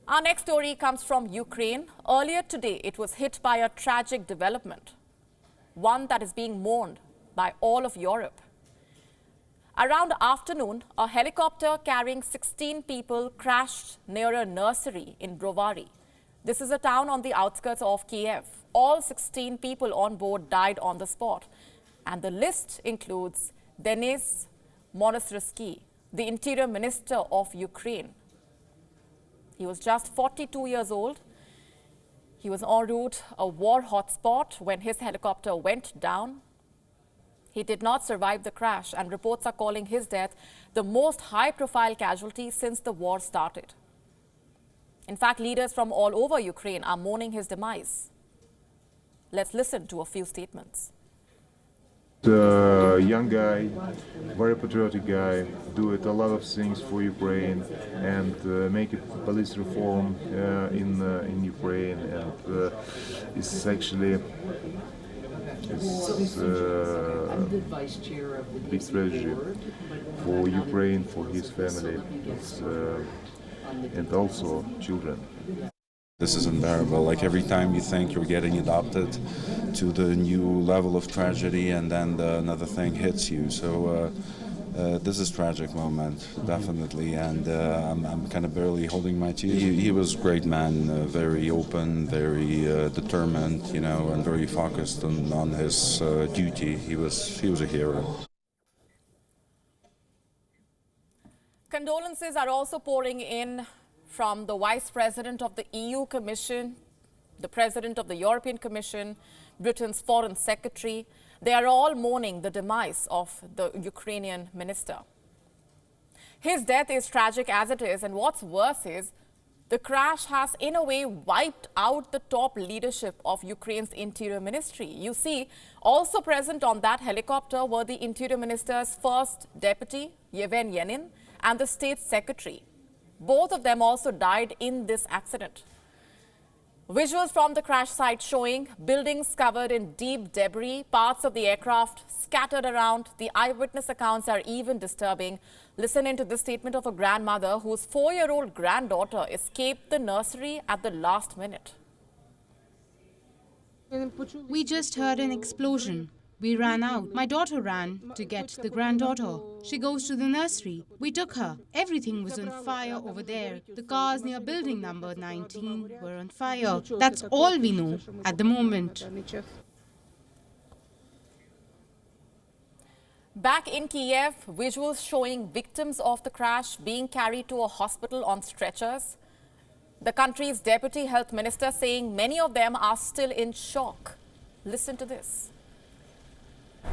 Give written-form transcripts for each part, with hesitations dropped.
Our next story comes from Ukraine. Earlier today, it was hit by a tragic development, one that is being mourned by all of Europe. Around afternoon, a helicopter carrying 16 people crashed near a nursery in Brovary. This is a town on the outskirts of Kyiv. All 16 people on board died on the spot. And the list includes Denis Monastyrsky, the Interior Minister of Ukraine. He was just 42 years old. He was en route a war hotspot when his helicopter went down. He did not survive the crash, and reports are calling his death the most high-profile casualty since the war started. In fact, leaders from all over Ukraine are mourning his demise. Let's listen to a few statements. Young guy, very patriotic guy, do it a lot of things for Ukraine and make it police reform in Ukraine, and it's actually big tragedy for Ukraine, for his family, and also children. This is unbearable. Like every time you think you're getting adopted to the new level of tragedy, and then another thing hits you. So this is a tragic moment, definitely, and I'm kind of barely holding my tears. He was a great man, very open, very determined, you know, and very focused on his duty. He was a hero. Condolences are also pouring in from the Vice President of the EU Commission, the President of the European Commission, Britain's Foreign Secretary. They are all mourning the demise of the Ukrainian minister. His death is tragic as it is, and what's worse is the crash has in a way wiped out the top leadership of Ukraine's Interior Ministry. You see, also present on that helicopter were the Interior Minister's first deputy, Yevhen Yenin, and the State Secretary. Both of them also died in this accident. Visuals from the crash site showing buildings covered in deep debris, parts of the aircraft scattered around. The eyewitness accounts are even disturbing. Listen into this statement of a grandmother whose 4-year-old granddaughter escaped the nursery at the last minute. We just heard an explosion. We ran out. My daughter ran to get the granddaughter. She goes to the nursery. We took her. Everything was on fire over there. The cars near building number 19 were on fire. That's all we know at the moment. Back in Kyiv, visuals showing victims of the crash being carried to a hospital on stretchers. The country's deputy health minister saying many of them are still in shock. Listen to this. At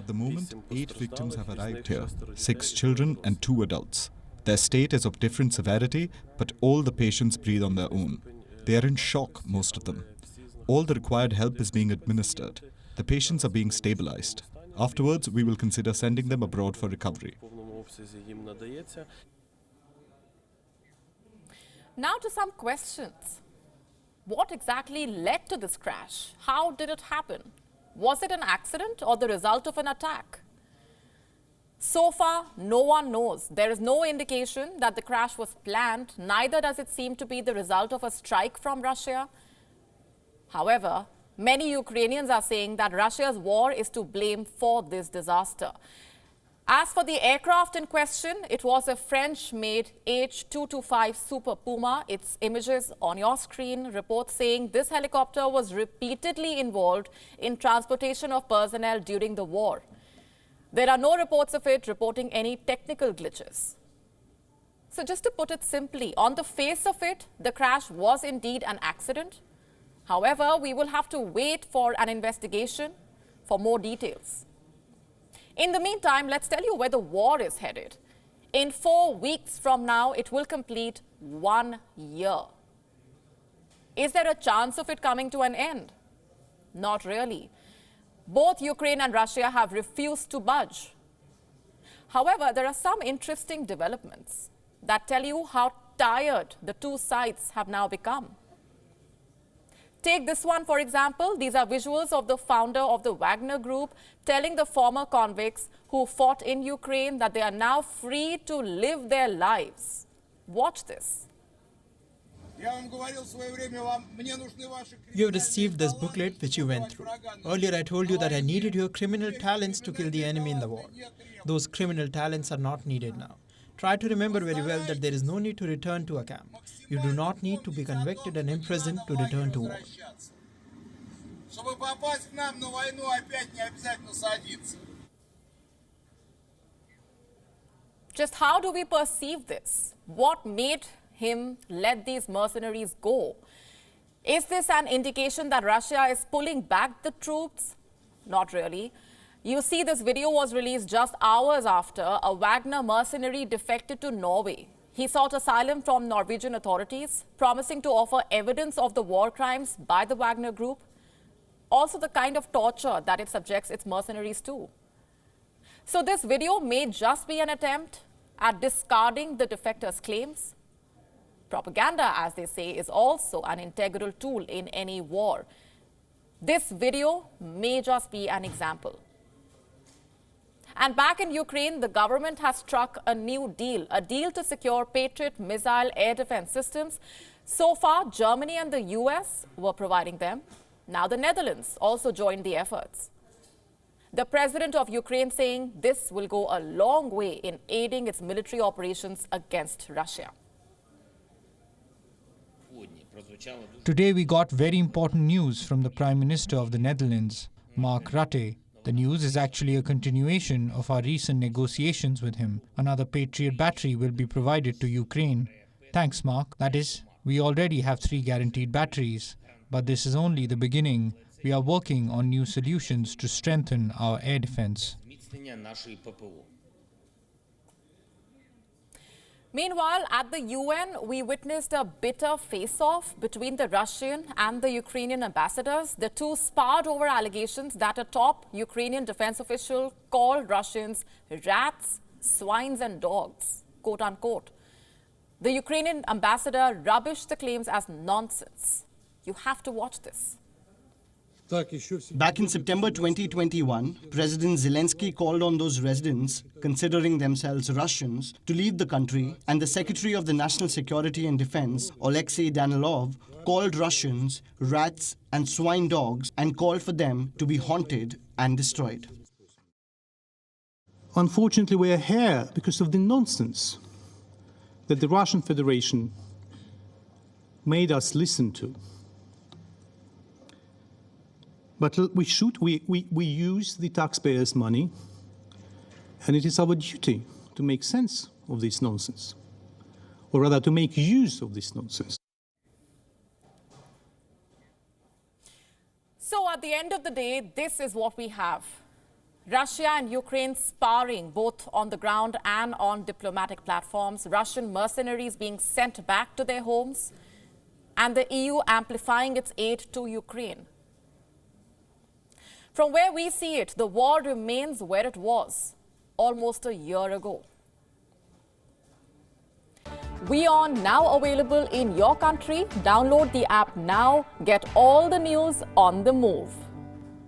the moment, 8 victims have arrived here, 6 children and 2 adults. Their state is of different severity, but all the patients breathe on their own. They are in shock, most of them. All the required help is being administered. The patients are being stabilized. Afterwards, we will consider sending them abroad for recovery. Now to some questions. What exactly led to this crash? How did it happen? Was it an accident or the result of an attack? So far, no one knows. There is no indication that the crash was planned, neither does it seem to be the result of a strike from Russia. However, many Ukrainians are saying that Russia's war is to blame for this disaster. As for the aircraft in question, it was a French-made H-225 Super Puma. Its images on your screen, reports saying this helicopter was repeatedly involved in transportation of personnel during the war. There are no reports of it reporting any technical glitches. So just to put it simply, on the face of it, the crash was indeed an accident. However, we will have to wait for an investigation for more details. In the meantime, let's tell you where the war is headed. In 4 weeks from now, it will complete 1 year. Is there a chance of it coming to an end? Not really. Both Ukraine and Russia have refused to budge. However, there are some interesting developments that tell you how tired the two sides have now become. Take this one, for example. These are visuals of the founder of the Wagner group telling the former convicts who fought in Ukraine that they are now free to live their lives. Watch this. You have received this booklet which you went through. Earlier I told you that I needed your criminal talents to kill the enemy in the war. Those criminal talents are not needed now. Try to remember very well that there is no need to return to a camp. You do not need to be convicted and imprisoned to return to war. Just how do we perceive this? What made him let these mercenaries go? Is this an indication that Russia is pulling back the troops? Not really. You see, this video was released just hours after a Wagner mercenary defected to Norway. He sought asylum from Norwegian authorities, promising to offer evidence of the war crimes by the Wagner group, also the kind of torture that it subjects its mercenaries to. So this video may just be an attempt at discarding the defector's claims. Propaganda, as they say, is also an integral tool in any war. This video may just be an example. And back in Ukraine, the government has struck a new deal, a deal to secure Patriot missile air defense systems. So far, Germany and the US were providing them. Now the Netherlands also joined the efforts. The president of Ukraine saying this will go a long way in aiding its military operations against Russia. Today we got very important news from the Prime Minister of the Netherlands, Mark Rutte. The news is actually a continuation of our recent negotiations with him. Another Patriot battery will be provided to Ukraine. Thanks, Mark. That is, we already have 3 guaranteed batteries. But this is only the beginning. We are working on new solutions to strengthen our air defense. Meanwhile, at the UN, we witnessed a bitter face-off between the Russian and the Ukrainian ambassadors. The two sparred over allegations that a top Ukrainian defense official called Russians rats, swines and dogs, quote unquote. The Ukrainian ambassador rubbished the claims as nonsense. You have to watch this. Back in September 2021, President Zelensky called on those residents, considering themselves Russians, to leave the country, and the Secretary of the National Security and Defense, Alexei Danilov, called Russians rats and swine dogs and called for them to be haunted and destroyed. Unfortunately, we are here because of the nonsense that the Russian Federation made us listen to. But we use the taxpayers' money, and it is our duty to make sense of this nonsense, or rather to make use of this nonsense. So at the end of the day, this is what we have. Russia and Ukraine sparring both on the ground and on diplomatic platforms, Russian mercenaries being sent back to their homes, and the EU amplifying its aid to Ukraine. From where we see it, the war remains where it was almost a year ago. WION now available in your country. Download the app now. Get all the news on the move.